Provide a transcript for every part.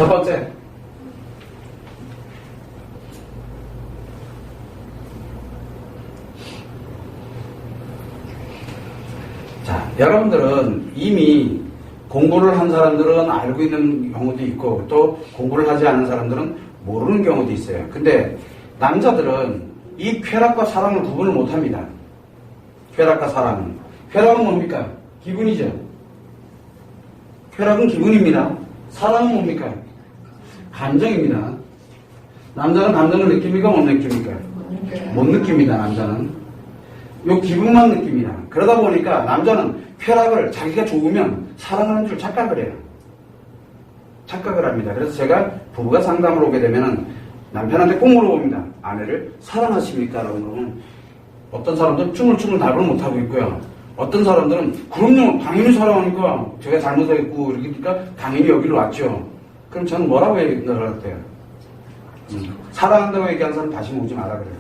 첫 번째. 자, 여러분들은 이미 공부를 한 사람들은 알고 있는 경우도 있고 또 공부를 하지 않은 사람들은 모르는 경우도 있어요. 근데 남자들은 이 쾌락과 사랑을 구분을 못합니다. 쾌락과 사랑은. 쾌락은 뭡니까? 기분이죠. 쾌락은 기분입니다. 사랑은 뭡니까? 감정입니다. 남자는 감정을 느낍니까? 못 느낍니까? 못 느낍니다. 남자는. 요 기분만 느낍니다. 그러다 보니까 남자는 쾌락을 자기가 좋으면 사랑하는 줄 착각을 해요. 착각을 합니다. 그래서 제가 부부가 상담을 오게 되면은 남편한테 꼭 물어봅니다. 아내를 사랑하십니까? 라고 물으면 어떤 사람들은 쭈물쭈물 답을 못하고 있고요. 어떤 사람들은 그럼요 당연히 사랑하니까 제가 잘못했고 이러니까 당연히 여기로 왔죠. 그럼 저는 뭐라고 얘기를 할까요? 사랑한다고 얘기하는 사람 다시 오지 마라 그래요.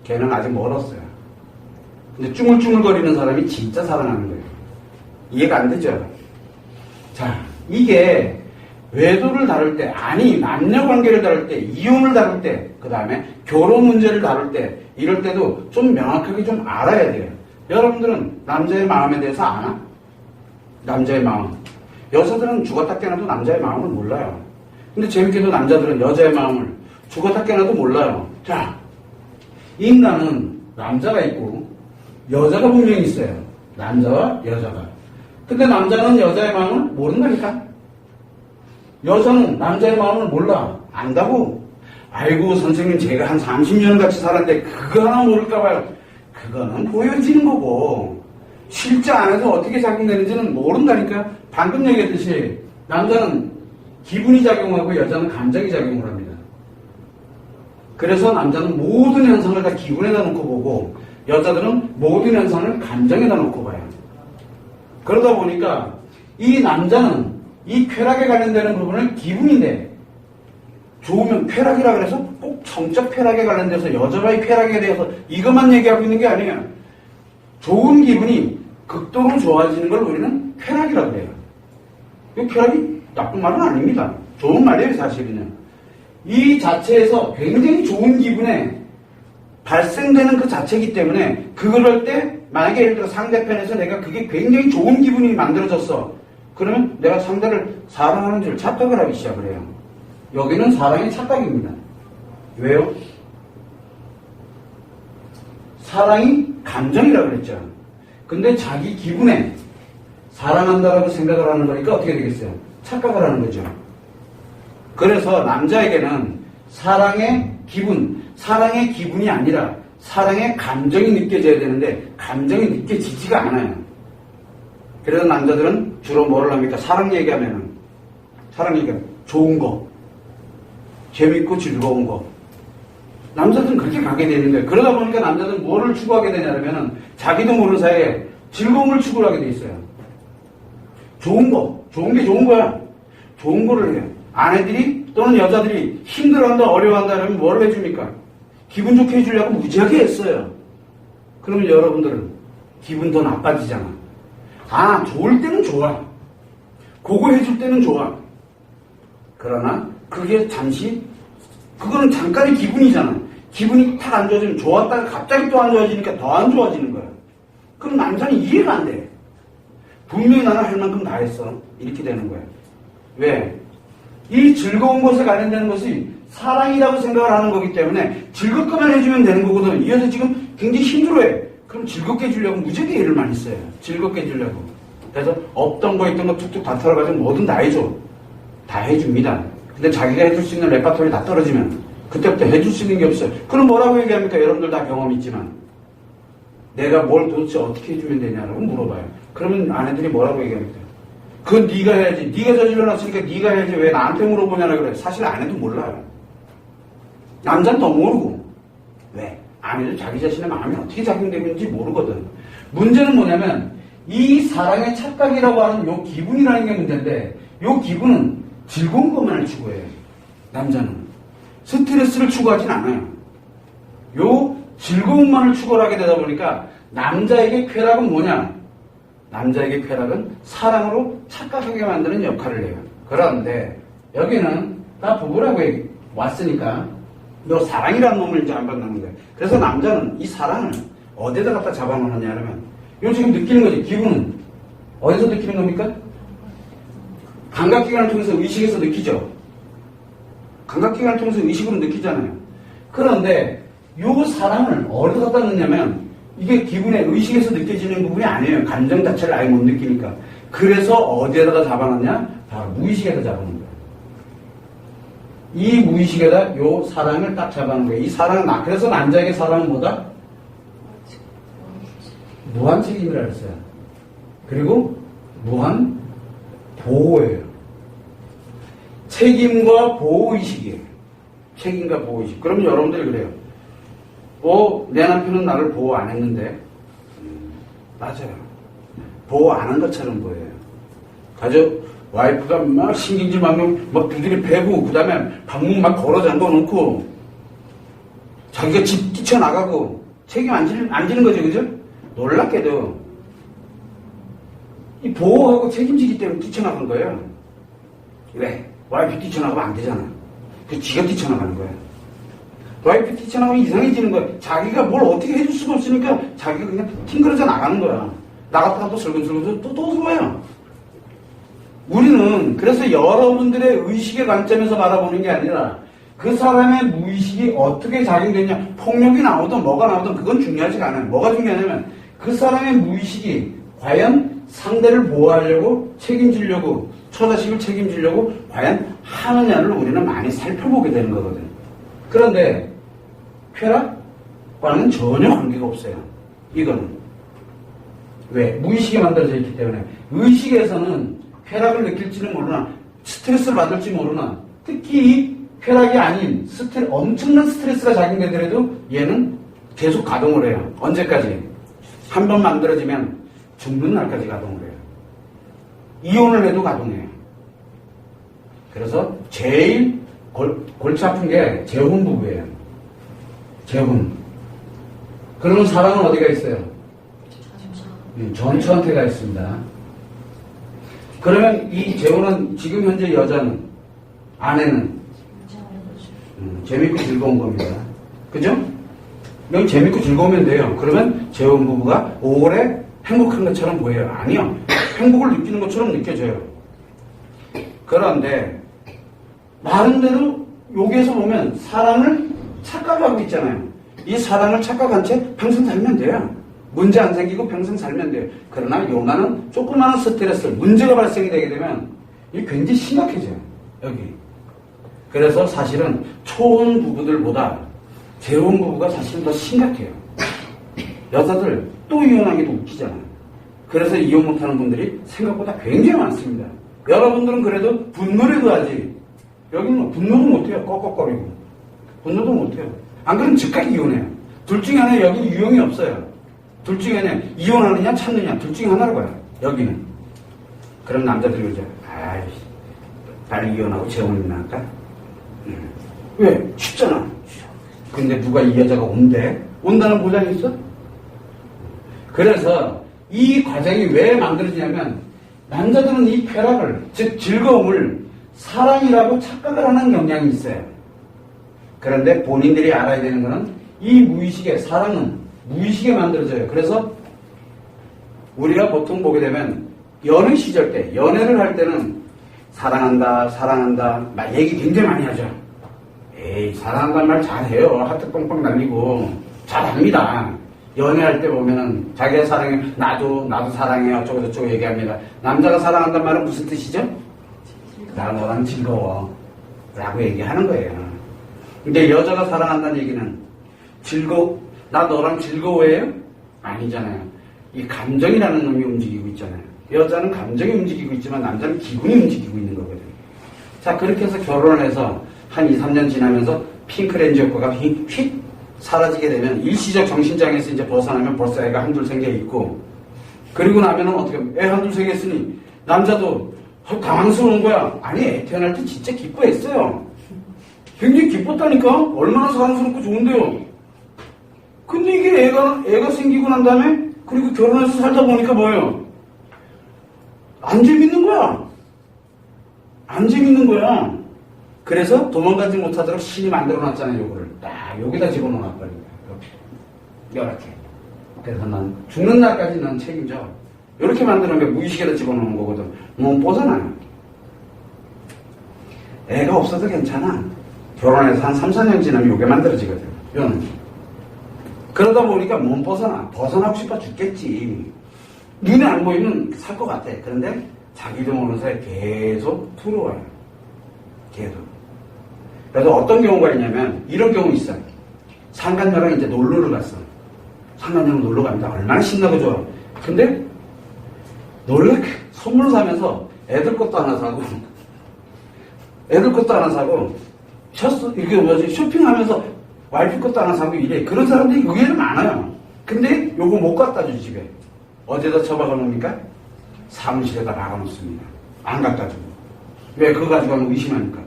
걔는 아직 멀었어요. 근데 쭈물쭈물거리는 사람이 진짜 사랑하는 거예요. 이해가 안 되죠? 자, 이게 외도를 다룰 때, 아니 남녀관계를 다룰 때, 이혼을 다룰 때, 그 다음에 결혼 문제를 다룰 때, 이럴 때도 좀 명확하게 좀 알아야 돼요. 여러분들은 남자의 마음에 대해서 아나? 남자의 마음. 여자들은 죽었다 깨어나도 남자의 마음을 몰라요. 근데 재밌게도 남자들은 여자의 마음을 죽었다 깨어나도 몰라요. 자, 인간은 남자가 있고 여자가 분명히 있어요. 남자와 여자가. 근데 남자는 여자의 마음을 모른다니까? 여자는 남자의 마음을 몰라. 안다고? 아이고 선생님 제가 한 30년 같이 살았는데 그거 하나 모를까봐요. 그거는 보여지는 거고 실제 안에서 어떻게 작용되는지는 모른다니까? 방금 얘기했듯이 남자는 기분이 작용하고 여자는 감정이 작용을 합니다. 그래서 남자는 모든 현상을 다 기분에다 놓고 보고 여자들은 모든 현상을 감정에다 놓고 봐요. 그러다 보니까 이 남자는 이 쾌락에 관련되는 부분은 기분인데 좋으면 쾌락이라 그래서 꼭 성적 쾌락에 관련돼서 여자와의 쾌락에 대해서 이것만 얘기하고 있는 게 아니에요. 좋은 기분이 극도로 좋아지는 걸 우리는 쾌락이라고 해요. 이 쾌락이 나쁜 말은 아닙니다. 좋은 말이에요 사실은요. 이 자체에서 굉장히 좋은 기분에 발생되는 그 자체이기 때문에 그걸 할 때 만약에 예를 들어 상대편에서 내가 그게 굉장히 좋은 기분이 만들어졌어. 그러면 내가 상대를 사랑하는 줄 착각을 하기 시작을 해요. 여기는 사랑의 착각입니다. 왜요? 사랑이 감정이라고 그랬죠. 근데 자기 기분에 사랑한다라고 생각을 하는 거니까 어떻게 되겠어요? 착각을 하는 거죠. 그래서 남자에게는 사랑의 기분이 아니라 사랑의 감정이 느껴져야 되는데 감정이 느껴지지가 않아요. 그래서 남자들은 주로 뭐를 합니까? 사랑 얘기하면 좋은 거, 재밌고 즐거운 거. 남자들은 그렇게 가게 되는 거예요. 그러다 보니까 남자들은 뭐를 추구하게 되냐면은 자기도 모르는 사이에 즐거움을 추구하게 돼 있어요. 좋은 거, 좋은 게 좋은 거야. 좋은 거를 해요. 아내들이 또는 여자들이 힘들어한다, 어려워한다 그러면 뭐를 해줍니까? 기분 좋게 해주려고 무지하게 했어요. 그러면 여러분들은 기분 더 나빠지잖아. 아, 좋을 때는 좋아. 그거 해줄 때는 좋아. 그러나 그게 그거는 잠깐의 기분이잖아. 기분이 탁 안 좋아지면 좋았다가 갑자기 또 안 좋아지니까 더 안 좋아지는 거야. 그럼 남자는 이해가 안 돼. 분명히 나는 할 만큼 다 했어. 이렇게 되는 거야. 왜? 이 즐거운 것에 관련되는 것이 사랑이라고 생각을 하는 거기 때문에 즐겁게만 해주면 되는 거거든. 이 여자 지금 굉장히 힘들어해. 그럼 즐겁게 해주려고 무지하게 애를 많이 써요. 즐겁게 해주려고. 그래서 없던 거 있던 거 툭툭 다 털어가지고 뭐든 다 해줘. 다 해줍니다. 근데 자기가 해줄 수 있는 레파토리 다 떨어지면 그때부터 해줄 수 있는 게 없어요. 그럼 뭐라고 얘기합니까? 여러분들 다 경험 있지만 내가 뭘 도대체 어떻게 해주면 되냐라고 물어봐요. 그러면 아내들이 뭐라고 얘기합니까? 그건 네가 해야지. 네가 저 집에 놨으니까 네가 해야지. 왜 나한테 물어보냐라 그래. 사실 아내도 몰라요. 남자는 더 모르고. 왜? 아내도 자기 자신의 마음이 어떻게 작용되는지 모르거든. 문제는 뭐냐면 이 사랑의 착각이라고 하는 요 기분이라는 게 문제인데 요 기분은 즐거운 것만을 추구해요. 남자는. 스트레스를 추구하진 않아요. 요 즐거움만을 추구하게 되다 보니까 남자에게 쾌락은 뭐냐? 남자에게 쾌락은 사랑으로 착각하게 만드는 역할을 해요. 그런데 여기는 다 부부라고 왔으니까 요 사랑이라는 놈을 이제 안 받는 거예요. 그래서 남자는 이 사랑을 어디다 갖다 잡아놓느냐면 요 지금 느끼는 거지. 기분은 어디서 느끼는 겁니까? 감각기관을 통해서 의식에서 느끼죠. 감각기관을 통해서 의식으로 느끼잖아요. 그런데 요 사랑을 어디다 갖다 놓냐면 이게 기분의 의식에서 느껴지는 부분이 아니에요. 감정 자체를 아예 못 느끼니까. 그래서 어디에다가 잡아놨냐? 바로 무의식에다 잡아놓은 거예요. 이 무의식에다 요 사랑을 딱 잡아놓은 거예요. 이 사랑은 그래서 남자에게 사랑은 뭐다? 무한 책임이라 했어요. 그리고 무한 보호예요. 책임과 보호의식이에요. 책임과 보호의식. 그럼 여러분들이 그래요. 내 남편은 나를 보호 안 했는데, 맞아요. 보호 안 한 것처럼 보여요. 와이프가 막 신경질 막 두드리 패고, 그 다음에 방문 막 걸어 잠궈 놓고, 자기가 집 뛰쳐나가고, 책임 안 지는 거죠, 그죠? 놀랍게도, 이 보호하고 책임지기 때문에 뛰쳐나간 거예요. 왜? 와이프 뛰쳐나가면 안 되잖아. 지가 뛰쳐나가는 거야. 와이프 뛰쳐나가면 이상해지는 거야. 자기가 뭘 어떻게 해줄 수가 없으니까 자기가 그냥 튕겨져 나가는 거야. 나갔다가 또 슬금슬금 또 들어와요. 우리는 그래서 여러분들의 의식의 관점에서 바라보는 게 아니라 그 사람의 무의식이 어떻게 작용되냐, 폭력이 나오든 뭐가 나오든 그건 중요하지가 않아요. 뭐가 중요하냐면 그 사람의 무의식이 과연 상대를 보호하려고 책임지려고 처자식을 책임지려고 과연 하느냐를 우리는 많이 살펴보게 되는 거거든요. 그런데 쾌락과는 전혀 관계가 없어요. 이거는. 왜? 무의식이 만들어져 있기 때문에. 의식에서는 쾌락을 느낄지는 모르나 스트레스를 받을지 모르나 특히 이 쾌락이 아닌 엄청난 스트레스가 작용되더라도 얘는 계속 가동을 해요. 언제까지? 한 번 만들어지면 죽는 날까지 가동을 해요. 이혼을 해도 가동해요. 그래서 제일 골치 아픈 게 재혼 부부예요. 재혼. 그러면 사랑은 어디가 있어요? 전처한테 가 있습니다. 그러면 이 재혼은 지금 현재 여자는, 아내는 재밌고 즐거운 겁니다. 그죠? 여기 재밌고 즐거우면 돼요. 그러면 재혼 부부가 오래 행복한 것처럼 보여요. 아니요. 행복을 느끼는 것처럼 느껴져요. 그런데 나름대로 여기에서 보면 사랑을 착각하고 있잖아요. 이 사랑을 착각한 채 평생 살면 돼요. 문제 안 생기고 평생 살면 돼요. 그러나 요나는 조그마한 스트레스, 문제가 발생이 되게 되면 이게 굉장히 심각해져요. 여기. 그래서 사실은 초혼 부부들보다 재혼 부부가 사실은 더 심각해요. 여자들 또 이혼하기도 웃기잖아요. 그래서 이혼 못하는 분들이 생각보다 굉장히 많습니다. 여러분들은 그래도 분노라도 하지. 여기는 분노도 못해요. 꺽꺽거리고. 분노도 못해요. 안 그러면 즉각 이혼해요. 둘 중에 하나 여기 유형이 없어요. 둘 중에 하나 이혼하느냐 찾느냐 둘 중에 하나로 봐요. 여기는. 그럼 남자들이 그러죠. 아이씨, 빨리 이혼하고 재혼이나 할까? 왜? 쉽잖아. 근데 누가 이 여자가 온대? 온다는 보장이 있어? 그래서 이 과정이 왜 만들어지냐면 남자들은 이 쾌락을, 즉 즐거움을 사랑이라고 착각을 하는 경향이 있어요. 그런데 본인들이 알아야 되는 것은 이 무의식의 사랑은 무의식에 만들어져요. 그래서 우리가 보통 보게 되면 연애 시절 때, 연애를 할 때는 사랑한다, 사랑한다, 막 얘기 굉장히 많이 하죠. 에이, 사랑한다는 말 잘해요. 하트 뻥뻥 날리고 잘합니다. 연애할 때 보면은 자기가 사랑해, 나도 사랑해, 어쩌고 저쩌고 얘기합니다. 남자가 사랑한다는 말은 무슨 뜻이죠? 나 너랑 즐거워 라고 얘기하는 거예요. 근데 여자가 사랑한다는 얘기는 나 너랑 즐거워해요? 아니잖아요. 이 감정이라는 놈이 움직이고 있잖아요. 여자는 감정이 움직이고 있지만 남자는 기분이 움직이고 있는 거거든요. 자, 그렇게 해서 결혼을 해서 한 2, 3년 지나면서 핑크렌즈 효과가 휙 사라지게 되면 일시적 정신장애에서 이제 벗어나면 벌써 애가 한둘 생겨 있고, 그리고 나면은 어떻게 애 한둘 생겼으니 남자도 당황스러운 거야. 아니, 애 태어날 때 진짜 기뻐했어요. 굉장히 기뻤다니까? 얼마나 사랑스럽고 좋은데요. 근데 이게 애가 생기고 난 다음에, 그리고 결혼해서 살다 보니까 뭐예요? 안 재밌는 거야. 안 재밌는 거야. 그래서 도망가지 못하도록 신이 만들어놨잖아요. 요거를 딱 여기다 집어넣어놨거든요. 이렇게. 그래서 난 죽는 날까지 난 책임져. 이렇게 만드는 게 무의식에다 집어넣는 거거든. 몸 뽀잖아요. 애가 없어도 괜찮아. 결혼해서 한 3, 4년 지나면 요게 만들어지거든. 요는. 그러다 보니까 몸 벗어나고 싶어 죽겠지. 눈에 안 보이면 살 것 같아. 그런데 자기도 모르는 사이에 계속 들어와요. 계속. 그래서 어떤 경우가 있냐면 이런 경우 있어요. 상간녀랑 이제 놀러를 갔어. 상간녀랑 놀러 갑니다. 얼마나 신나고 좋아. 근데 선물 사면서 애들 것도 하나 사고 이게 뭐지? 쇼핑하면서 와이프 것도 하나 사고 이래. 그런 사람들이 의외로 많아요. 근데 요거 못 갖다 줘, 집에. 어디다 처박아 놓습니까? 사무실에다 박아 놓습니다. 안 갖다 주고. 왜? 그거 가지고 의심하니까.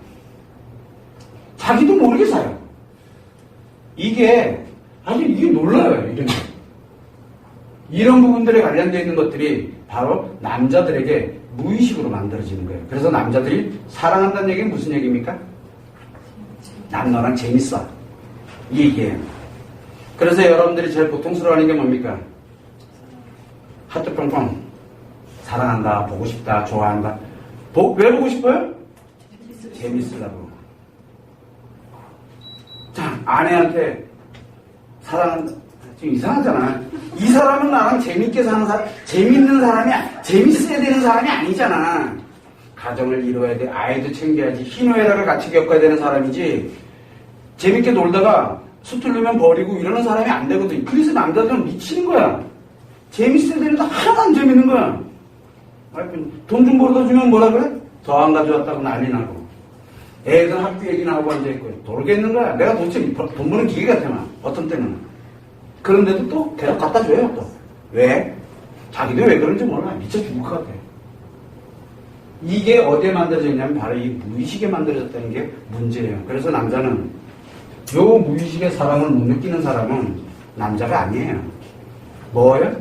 자기도 모르게 사요. 이게 놀라요, 이런 부분들에 관련되어 있는 것들이 바로 남자들에게 무의식으로 만들어지는 거예요. 그래서 남자들이 사랑한다는 얘기는 무슨 얘기입니까? 난 너랑 재밌어. 이 얘기예요. 그래서 여러분들이 제일 고통스러워하는 게 뭡니까? 하트 펑펑. 사랑한다, 보고 싶다, 좋아한다. 왜 보고 싶어요? 재밌으려고. 자, 아내한테 사랑한다. 지금 이상하잖아. 이 사람은 나랑 재밌게 사는 사람, 재밌는 사람이야. 재밌어야 되는 사람이 아니잖아. 가정을 이루어야 돼. 아이도 챙겨야지. 희노애락을 같이 겪어야 되는 사람이지. 재밌게 놀다가 수틀리면 버리고 이러는 사람이 안 되거든. 그래서 남자들은 미치는 거야. 재밌어야 되는데 하나도 안 재밌는 거야. 돈 좀 벌어다 주면 뭐라 그래? 더 안 가져왔다고 난리 나고. 애들 학교 얘기나 하고 앉아있고. 돌겠는 거야. 내가 도대체 돈 버는 기계가 되나? 어떤 때는. 그런데도 또 계속 갖다 줘요, 또. 왜? 자기도 왜 그런지 몰라. 미쳐 죽을 것 같아. 이게 어디에 만들어졌냐면 바로 이 무의식에 만들어졌다는 게 문제예요. 그래서 남자는 요 무의식의 사랑을 못 느끼는 사람은 남자가 아니에요. 뭐예요?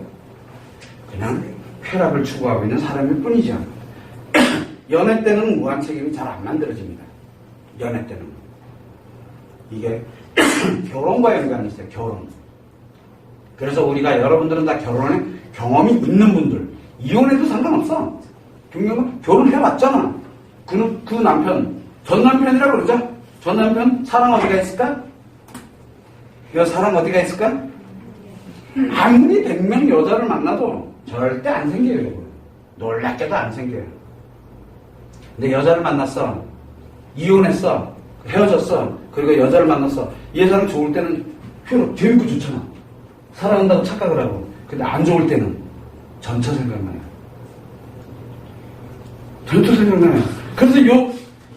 그냥 쾌락을 추구하고 있는 사람일 뿐이죠. 연애 때는 무한 책임이 잘 안 만들어집니다. 연애 때는. 이게 결혼과 연관이 있어요. 결혼. 그래서 우리가 여러분들은 다 결혼에 경험이 있는 분들. 이혼해도 상관없어. 결혼해봤잖아. 그 남편, 전 남편이라고 그러죠? 전 남편 사랑 어디가 있을까? 사랑 어디가 있을까? 아무리 100명 여자를 만나도 절대 안 생겨요. 놀랍게도 안 생겨요. 근데 여자를 만났어. 이혼했어. 헤어졌어. 그리고 여자를 만났어. 이 사람 좋을 때는 재밌고 좋잖아. 사랑한다고 착각을 하고. 근데 안 좋을 때는 전처 생각나요. 전처 생각나요. 그래서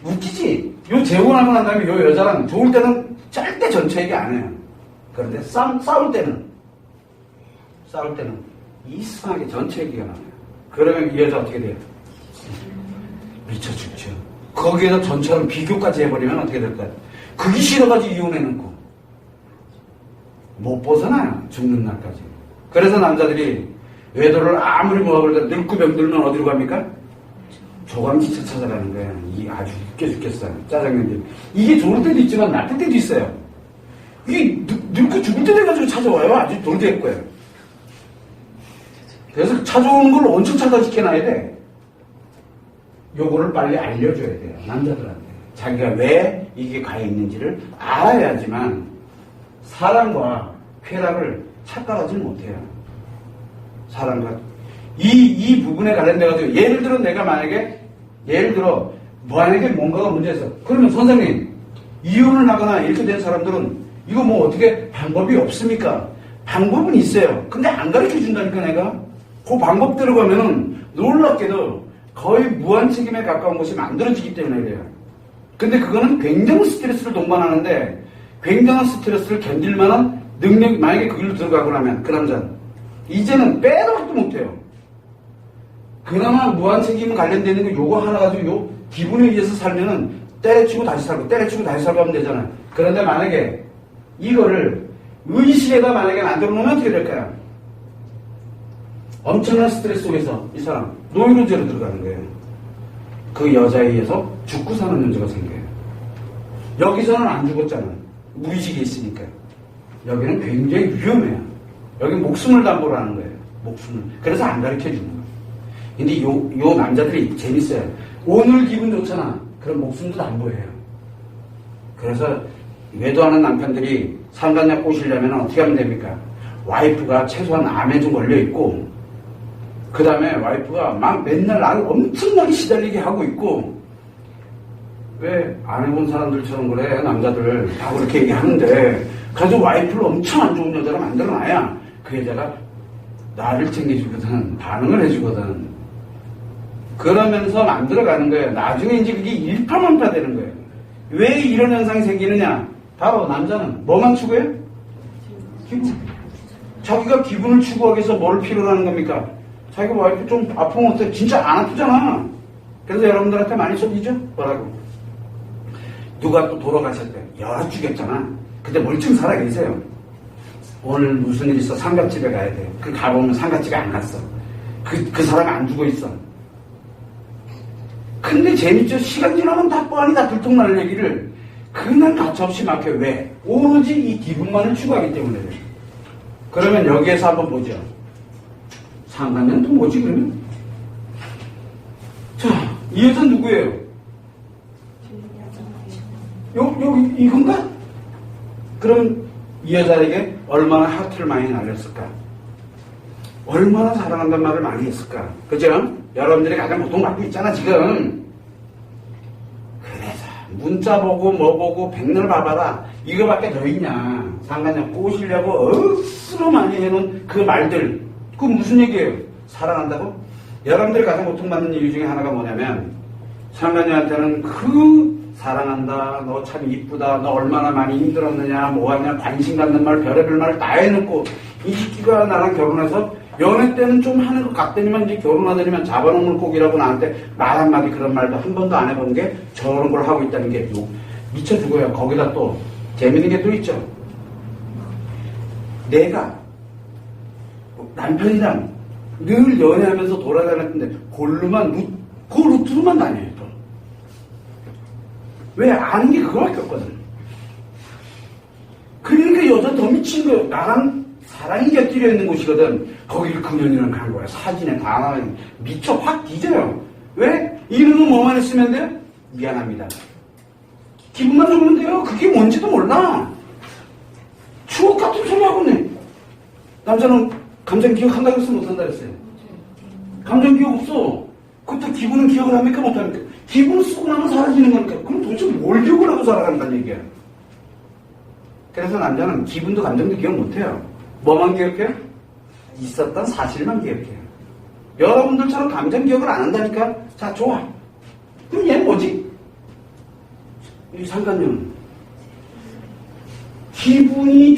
웃기지? 재혼하고 난 다음에 여자랑 좋을 때는 절대 전처 얘기 안 해요. 그런데 싸울 때는 이상하게 전처 얘기가 나와요. 그러면 이 여자 어떻게 돼요? 미쳐 죽죠. 거기에서 전처럼 비교까지 해버리면 어떻게 될까요? 그게 싫어가지고 이혼해놓고 못 벗어나요. 죽는 날까지. 그래서 남자들이 외도를 아무리 뭐하고 늙고 병들면 어디로 갑니까? 조감지처 찾아가는 거예요. 이 아주 웃겨 죽겠어요. 짜장면들. 이게 좋을 때도 있지만 나쁠 때도 있어요. 이게 늙고 죽을 때 돼가지고 찾아와요. 아주 돌될 거예요. 그래서 찾아오는 걸 엄청 찾아지켜놔야 돼. 요거를 빨리 알려줘야 돼요. 남자들한테. 자기가 왜 이게 가 있는지를 알아야지만 사랑과 쾌락을 착각하지 못해요. 사랑과 이 부분에 관련돼가지고 예를 들어 만약에 뭔가가 문제 있어. 그러면 선생님 이혼을 하거나 이렇게 된 사람들은 이거 뭐 어떻게 방법이 없습니까? 방법은 있어요. 근데 안 가르쳐 준다니까 내가. 그 방법대로 가면은 놀랍게도 거의 무한 책임에 가까운 것이 만들어지기 때문에 그래요. 근데 그거는 굉장한 스트레스를 동반하는데 굉장한 스트레스를 견딜 만한 능력, 만약에 그 길로 들어가고 나면 그 남자는 이제는 빼도 박도 못해요. 그나마 무한 책임 관련되는 거 요거 하나 가지고 요 기분에 의해서 살면은 때려치고 다시 살고 하면 되잖아요. 그런데 만약에 이거를 의식에다 만약에 만들어 놓으면 어떻게 될까요? 엄청난 스트레스 속에서 이 사람 노이로제로 들어가는 거예요. 그 여자에 의해서 죽고 사는 문제가 생겨요. 여기서는 안 죽었잖아. 무의식이 있으니까. 여기는 굉장히 위험해요. 여기 목숨을 담보로 하는 거예요. 목숨을. 그래서 안 가르쳐 주는 거예요. 근데 요 남자들이 재밌어요. 오늘 기분 좋잖아. 그럼 목숨도 담보해요. 그래서 외도하는 남편들이 상간녀 꼬시려면 어떻게 하면 됩니까? 와이프가 최소한 암에 좀 걸려있고, 그 다음에 와이프가 막 맨날 나를 엄청나게 시달리게 하고 있고, 왜 안 해본 사람들처럼 그래, 남자들 다 그렇게 얘기하는데, 그래서 와이프를 엄청 안 좋은 여자로 만들어놔야 그 여자가 나를 챙겨주거든, 반응을 해주거든. 그러면서 만들어가는 거예요. 나중에 이제 그게 일파만파 되는 거예요. 왜 이런 현상이 생기느냐? 바로 남자는 뭐만 추구해요? 기분. 자기가 기분을 추구하기 위해서 뭘 필요로 하는 겁니까? 자기가 와이프 좀 아프면 어때? 진짜 안 아프잖아. 그래서 여러분들한테 많이 속이죠? 뭐라고? 누가 또 돌아가셨대. 여러 죽였잖아. 근데 멀쩡히 살아계세요. 오늘 무슨 일 있어? 상갓집에 가야 돼. 그 가보면 상갓집에 안 갔어. 그 사람이 안 죽어 있어. 근데 재밌죠? 시간 지나면 다 뻔히 다 들통나는 얘기를 그냥 가차없이 막혀. 왜? 오로지 이 기분만을 추구하기 때문에. 그러면 여기에서 한번 보죠. 상간녀는 또 뭐지 그러면? 자, 이 여자는 누구예요? 이건가? 그럼 이 여자에게 얼마나 하트를 많이 날렸을까? 얼마나 사랑한다는 말을 많이 했을까? 그죠? 여러분들이 가장 고통받고 있잖아 지금. 그래서 문자 보고 뭐 보고 백날 봐봐라 이거밖에 더 있냐. 상간녀 꼬시려고 억수로 많이 해놓은 그 말들, 그거 무슨 얘기예요? 사랑한다고? 여러분들이 가장 고통받는 이유 중에 하나가 뭐냐면, 상간녀한테는 그 사랑한다, 너 참 이쁘다, 너 얼마나 많이 힘들었느냐, 뭐하냐, 관심 갖는 말, 별의별 말 다 해놓고 이 새끼가 나랑 결혼해서 연애 때는 좀 하는 것 같더니만 이제 결혼하더니만 잡아놓은 물고기라고 나한테 말 한마디 그런 말도 한 번도 안 해본 게 저런 걸 하고 있다는 게 미쳐 죽어요. 거기다 또 재밌는 게 또 있죠. 내가 남편이랑 늘 연애하면서 돌아다녔는데 골로만 그 루트로만 다녀요. 또. 왜? 아는 게 그거밖에 없거든. 그러니까 여자 더 미친 거예요. 나랑 사랑이 곁들여 있는 곳이거든. 거기를 그년이랑 간 거야. 사진에 다 나와. 미쳐 확 뒤져요. 왜? 이름은 뭐만 했으면 돼요? 미안합니다. 기분만 좋으면 돼요. 그게 뭔지도 몰라. 추억 같은 소리 하고 있네. 남자는 감정 기억한다고 했으면 못한다 했어요. 감정 기억 없어. 그것도 기분은 기억을 합니까? 못합니까? 기분을 쓰고 나면 사라지는 거니까. 그럼 도대체 뭘 기억을 하고 살아간다는 얘기야. 그래서 남자는 기분도 감정도 기억 못해요. 뭐만 기억해요? 있었던 사실만 기억해요. 여러분들처럼 감정 기억을 안 한다니까? 자, 좋아. 그럼 얘는 뭐지? 이 상간녀는 기분이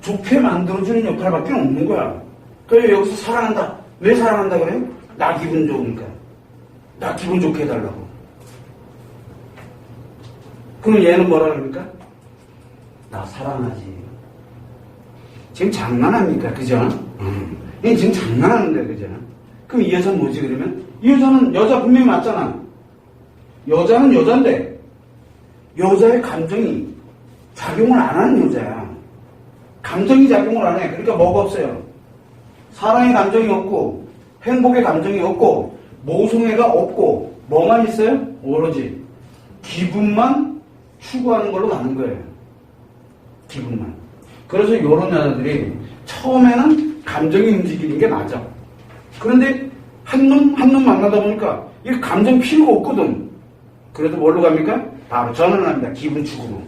좋게 만들어주는 역할밖에 없는 거야. 그래서 여기서 사랑한다. 왜 사랑한다 그래요? 나 기분 좋으니까. 나 기분 좋게 해달라고. 그럼 얘는 뭐라 그럽니까? 나 사랑하지. 지금 장난합니까? 그죠? 얘 지금 장난하는데, 그죠? 그럼 이 여자는 뭐지, 그러면? 이 여자는 여자 분명히 맞잖아. 여자는 여잔데, 여자의 감정이 작용을 안 하는 여자야. 감정이 작용을 안 해. 그러니까 뭐가 없어요? 사랑의 감정이 없고, 행복의 감정이 없고, 모성애가 없고, 뭐만 있어요? 오로지 기분만 추구하는 걸로 가는 거예요. 기분만. 그래서 이런 여자들이 처음에는 감정이 움직이는 게 맞아. 그런데 한 놈 만나다 보니까 이 감정 필요가 없거든. 그래도 뭘로 갑니까? 바로 전환을 합니다. 기분 축으로.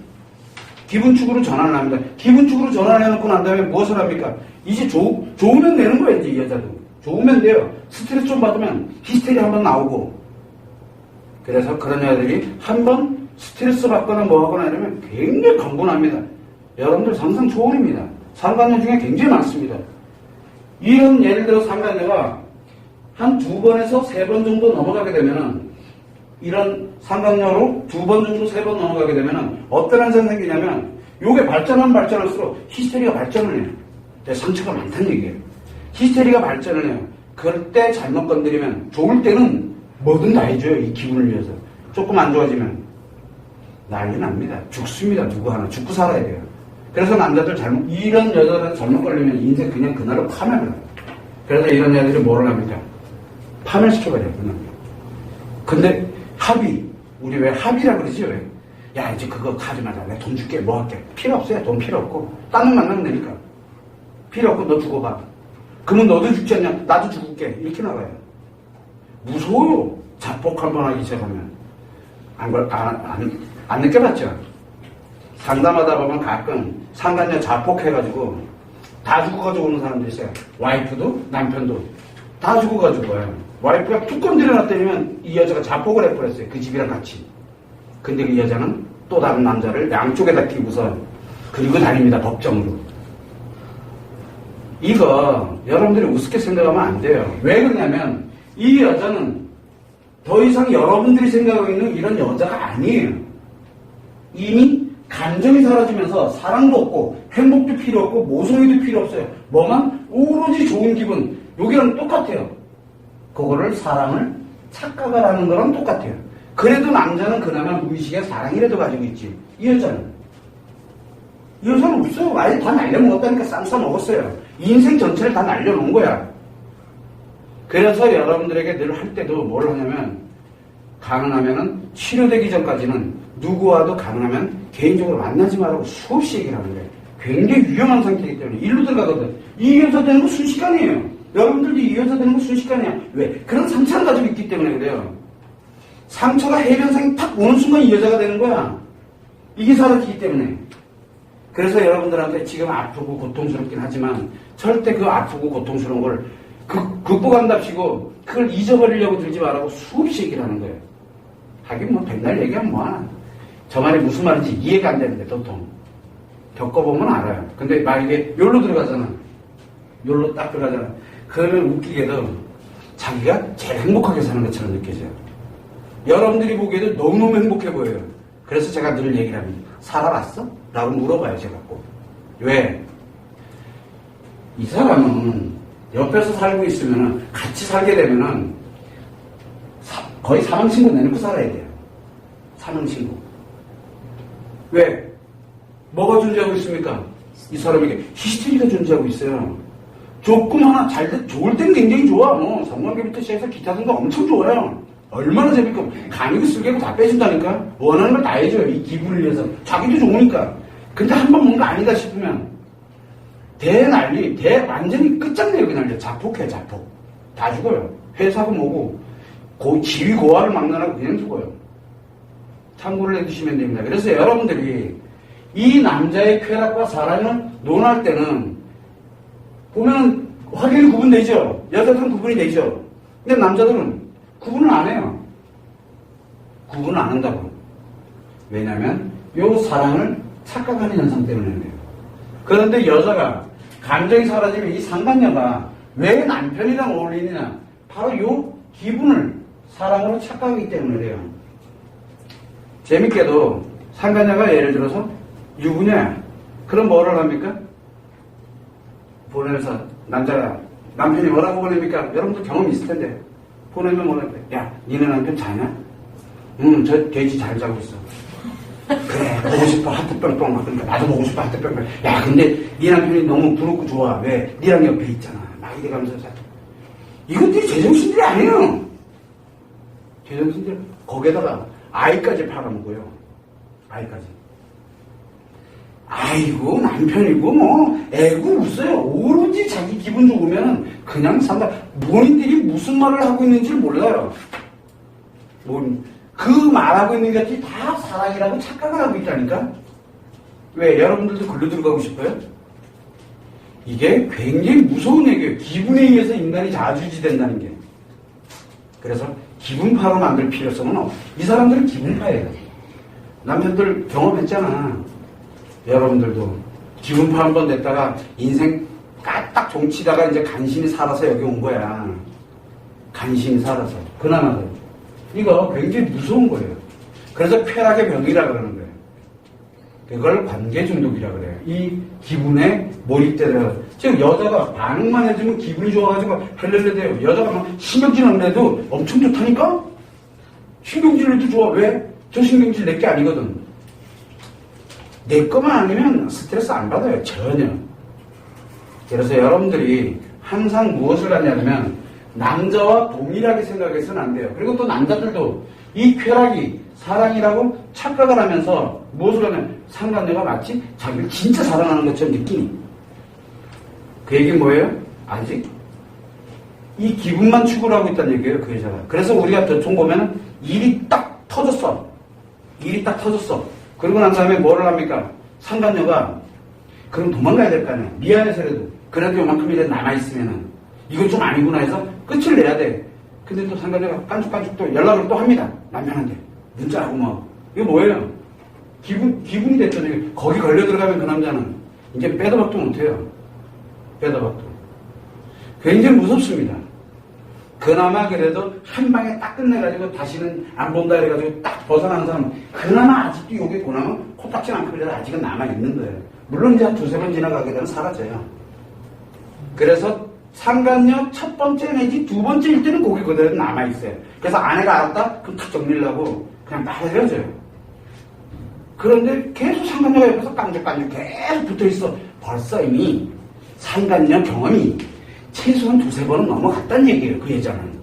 기분 축으로 전환을 합니다. 기분 축으로 전환을 해놓고 난 다음에 무엇을 합니까? 이제 좋으면 되는 거예요, 이제 이 여자도. 좋으면 돼요. 스트레스 좀 받으면 히스테리 한번 나오고. 그래서 그런 여자들이 한번 스트레스 받거나 뭐 하거나 이러면 굉장히 강분합니다. 여러분들 상상 초월입니다. 상간녀 중에 굉장히 많습니다. 이런 예를 들어 상간녀가 한 2번에서 3번 정도 넘어가게 되면은, 이런 상간녀로 2번 정도 3번 넘어가게 되면은 어떤 현상이 생기냐면, 요게 발전할수록 히스테리가 발전을 해요. 상처가 많다는 얘기예요. 히스테리가 발전을 해요. 그럴 때 잘못 건드리면, 좋을 때는 뭐든 다 해줘요. 이 기분을 위해서. 조금 안 좋아지면 난리 납니다. 죽습니다. 누구 하나. 죽고 살아야 돼요. 그래서 남자들 이런 여자들 잘못 걸리면 인생 그냥 그날로 파멸을 해요. 그래서 이런 여자들이 뭐를 합니까? 파멸시켜버려요, 그냥. 근데 우리 왜 합의라고 그러지, 왜? 야, 이제 그거 가지 말자. 내가 돈 줄게, 뭐 할게. 필요 없어요. 돈 필요 없고. 딴 놈 만나면 되니까. 필요 없고 너 죽어봐. 그러면 너도 죽지 않냐? 나도 죽을게. 이렇게 나가요. 무서워요. 자폭 한번 하기 시작하면. 안 느껴봤죠? 상담하다 보면 가끔 상간녀 자폭해가지고 다 죽어가지고 오는 사람들이 있어요. 와이프도 남편도 다 죽어가지고 와요. 와이프가 툭 건드려놨 때리면 이 여자가 자폭을 해버렸어요. 그 집이랑 같이. 근데 그 여자는 또 다른 남자를 양쪽에다 끼고서 그리고 다닙니다. 법정으로. 이거 여러분들이 우습게 생각하면 안 돼요. 왜 그러냐면 이 여자는 더 이상 여러분들이 생각하고 있는 이런 여자가 아니에요. 이미 감정이 사라지면서 사랑도 없고 행복도 필요 없고 모성애도 필요 없어요. 뭐만 오로지 좋은 기분. 여기랑 똑같아요. 그거를 사랑을 착각을 하는 거랑 똑같아요. 그래도 남자는 그나마 무의식의 사랑이라도 가지고 있지. 이 여자는 없어요. 아예 다 날려먹었다니까. 쌈 먹었어요. 인생 전체를 다 날려놓은 거야. 그래서 여러분들에게 늘 할 때도 뭘 하냐면 가능하면은 치료되기 전까지는 누구와도 가능하면 개인적으로 만나지 말라고 수없이 얘기를 하는 거예요. 굉장히 위험한 상태이기 때문에 일로 들어가거든. 이 여자 되는 거 순식간이에요. 여러분들도 이 여자 되는 거 순식간이야. 왜? 그런 상처를 가지고 있기 때문에 그래요. 상처가 해변상에 탁 오는 순간 이 여자가 되는 거야. 이게 사라지기 때문에. 그래서 여러분들한테 지금 아프고 고통스럽긴 하지만 절대 그 아프고 고통스러운 걸 극복한답시고 그걸 잊어버리려고 들지 말라고 수없이 얘기를 하는 거예요. 하긴 뭐 백날 얘기하면 뭐하나. 저 말이 무슨 말인지 이해가 안 되는데 도통. 겪어보면 알아요. 근데 만약에 요로 들어가잖아. 요로 딱 들어가잖아. 그러면 웃기게도 자기가 제일 행복하게 사는 것처럼 느껴져요. 여러분들이 보기에도 너무너무 행복해 보여요. 그래서 제가 늘 얘기를 합니다. 살아봤어? 라고 물어봐요, 제가 꼭. 왜? 이 사람은 옆에서 살고 있으면 같이 살게 되면은 거의 사망신고 내놓고 살아야 돼요. 사망신고. 왜? 뭐가 존재하고 있습니까? 이 사람에게 히스테리가 존재하고 있어요. 조금 하나 좋을 땐 굉장히 좋아. 뭐 성관계부터 시작해서 기타 등도 엄청 좋아요. 얼마나 재밌고 간이고 쓸개고 다 빼준다니까. 원하는 걸 다 해줘요. 이 기분을 위해서. 자기도 좋으니까. 근데 한번 뭔가 아니다 싶으면 대난리, 완전히 끝장내요. 그 난리. 자폭해, 자폭. 다 죽어요. 회사고 뭐고 지위 고하를 막론하고 그냥 죽어요. 참고를 해두시면 됩니다. 그래서 여러분들이 이 남자의 쾌락과 사랑을 논할 때는 보면 확연히 구분되죠. 여자들은 구분이 되죠. 근데 남자들은 구분을 안 해요. 구분을 안 한다고. 왜냐하면 요 사랑을 착각하는 현상 때문에 그래요. 그런데 여자가 감정이 사라지면 이 상간녀가 왜 남편이랑 어울리느냐? 바로 요 기분을 사랑으로 착각하기 때문에 그래요. 재밌게도 상간녀가 예를 들어서 유부녀야. 그럼 뭐를 합니까? 보내면서 남편이 뭐라고 보냅니까? 여러분들 경험 있을 텐데. 보내면 뭐라고 해? 야, 니네 남편 자냐? 저 돼지 잘 자고 있어. 그래, 보고 싶어. 하트 뿅뿅 막 그러니까 나도 보고 싶어. 하트 뿅뿅. 야, 근데 네 남편이 너무 부럽고 좋아. 왜? 니랑 옆에 있잖아. 막 이래 가면서 자. 이것들이 제정신들이 아니에요. 제정신들 거기에다가 아이까지 팔아먹어요. 아이까지. 아이고 남편이고 뭐 애고 웃어요. 오로지 자기 기분 좋으면 그냥 산다. 본인들이 무슨 말을 하고 있는지 몰라요. 그 말하고 있는 것들이 다 사랑이라고 착각을 하고 있다니까. 왜? 여러분들도 글로 들어가고 싶어요? 이게 굉장히 무서운 얘기예요. 기분에 의해서 인간이 좌지우지된다는 게. 그래서 기분파로 만들 필요성은 없어. 이 사람들은 기분파예요. 남편들 경험했잖아. 여러분들도 기분파 한 번 냈다가 인생 까딱 종치다가 이제 간신히 살아서 여기 온 거야. 간신히 살아서. 그나마도. 이거 굉장히 무서운 거예요. 그래서 쾌락의 병이라 그러는 거예요. 그걸 관계 중독이라 그래요. 이 기분에 몰입되더라고요. 지금 여자가 반응만 해주면 기분이 좋아가지고 헬렐레 돼요. 여자가 막 신경질 안 내도 엄청 좋다니까? 신경질 내도 좋아. 왜? 저 신경질 내 게 아니거든. 내 것만 아니면 스트레스 안 받아요. 전혀. 그래서 여러분들이 항상 무엇을 하냐면 남자와 동일하게 생각해서는 안 돼요. 그리고 또 남자들도 이 쾌락이 사랑이라고 착각을 하면서 무엇을 하면 상간녀가 마치 자기를 진짜 사랑하는 것처럼 느끼니. 그 얘기는 뭐예요? 아직 이 기분만 추구를 하고 있다는 얘기예요. 그 여자가. 그래서 우리가 대충 보면은 일이 딱 터졌어. 일이 딱 터졌어. 그러고 난 다음에 뭐를 합니까? 상간녀가 그럼 도망가야 될 거 아니야. 미안해서라도. 그래도 요만큼이라도 남아있으면은 이건 좀 아니구나 해서 끝을 내야 돼. 근데 또 상간녀가 깐죽깐죽 또 연락을 또 합니다. 남편한테. 문자하고 뭐. 이거 뭐예요? 기분이 됐더니 거기 걸려 들어가면 그 남자는 이제 빼도 박도 못해요. 빼도 박도. 굉장히 무섭습니다. 그나마 그래도 한 방에 딱 끝내가지고 다시는 안 본다 해가지고 딱 벗어나는 사람은 그나마 아직도 여기 고나면 코딱지만큼이라도 아직은 남아있는 거예요. 물론 이제 한 두세 번 지나가게 되면 사라져요. 그래서 상간녀 첫 번째 내지 두 번째일 때는 거기 그대로 남아있어요. 그래서 아내가 알았다? 그럼 탁 정리를 하고 그냥 딱 헤어져요. 그런데 계속 상간녀가 옆에서 깐죽깐죽 계속 붙어있어. 벌써 이미 상간녀 경험이 최소한 두세 번은 넘어갔다는 얘기예요. 그 여자는.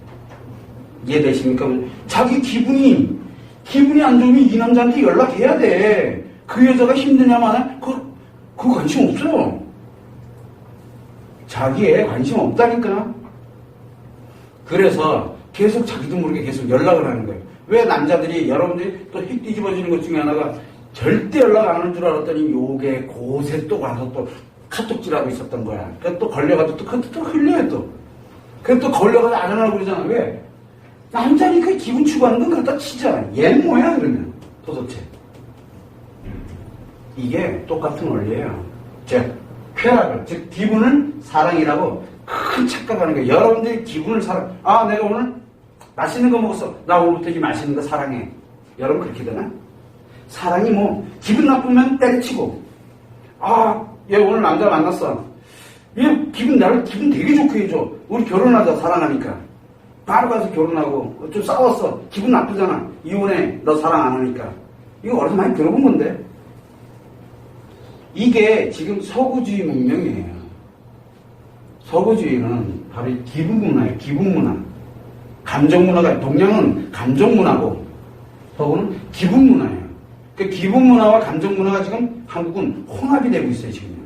이해되십니까? 자기 기분이 안 좋으면 이 남자한테 연락해야 돼. 그 여자가 힘드냐마나 그거 관심 없어요. 자기에 관심 없다니까. 그래서 계속 자기도 모르게 계속 연락을 하는 거예요. 왜 남자들이 여러분들이 또 휙 뒤집어지는 것 중에 하나가 절대 연락 안 하는 줄 알았더니 요게 곳에 또 가서 또 카톡질하고 있었던 거야. 그래서 또 걸려가지고 또 흘려요 또. 그래서 또 걸려가지고 안 하려고 그러잖아. 왜? 남자니까 기분 추구하는 건 그렇다 치잖아. 얘는 뭐야 그러면 도대체. 이게 똑같은 원리예요. 즉 쾌락을, 즉 기분을 사랑이라고 큰 착각하는 거예요. 여러분들이 기분을 내가 오늘 맛있는 거 먹었어. 나 오늘부터 이 맛있는 거 사랑해. 여러분 그렇게 되나? 사랑이 뭐 기분 나쁘면 때려치고 얘 오늘 남자 만났어. 얘 나를 기분 되게 좋게 해줘. 우리 결혼하자 사랑하니까. 바로 가서 결혼하고 좀 싸웠어. 기분 나쁘잖아. 이혼해. 너 사랑 안 하니까. 이거 어디서 많이 들어본 건데. 이게 지금 서구주의 문명이에요. 서구주의는 바로 기분 문화예요. 기분 문화. 감정 문화가 동양은 감정 문화고 서구는 기분 문화예요. 그 기분 문화와 감정 문화가 지금 한국은 혼합이 되고 있어요. 지금.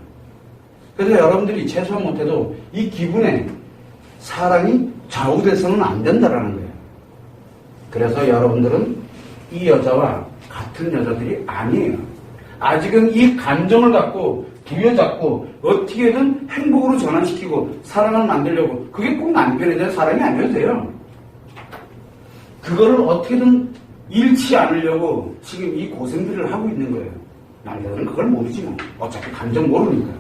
그래서 여러분들이 최소한 못해도 이 기분에 사랑이 좌우돼서는 안 된다라는 거예요. 그래서 여러분들은 이 여자와 같은 여자들이 아니에요. 아직은 이 감정을 갖고 부여잡고 어떻게든 행복으로 전환시키고 사랑을 만들려고 그게 꼭 남편에 대한 사랑이 아니어도 돼요. 그거를 어떻게든 잃지 않으려고 지금 이 고생들을 하고 있는 거예요. 남자들은 그걸 모르지 뭐. 어차피 감정 모르니까.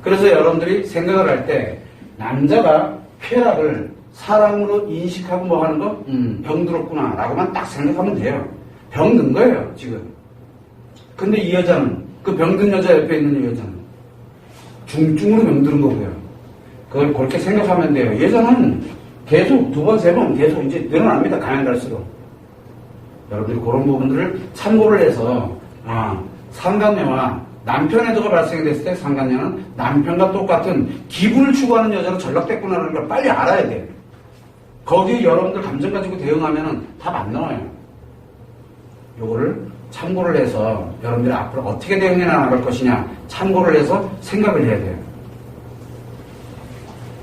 그래서 여러분들이 생각을 할 때 남자가 쾌락을 사랑으로 인식하고 뭐 하는 거? 병들었구나 라고만 딱 생각하면 돼요. 병든 거예요 지금. 근데 이 여자는 그 병든 여자 옆에 있는 이 여자는 중증으로 병드는 거고요. 그걸 그렇게 생각하면 돼요. 여자는 계속 두 번, 세 번 계속 이제 늘어납니다. 가면 갈수록. 여러분들이 그런 부분들을 참고를 해서 상간녀와 남편의 가 발생이 됐을 때 상간녀는 남편과 똑같은 기분을 추구하는 여자로 전락됐구나라는 걸 빨리 알아야 돼요. 거기에 여러분들 감정 가지고 대응하면 답 안 나와요. 요거를 참고를 해서 여러분들이 앞으로 어떻게 대응해 나갈 것이냐 참고를 해서 생각을 해야 돼요.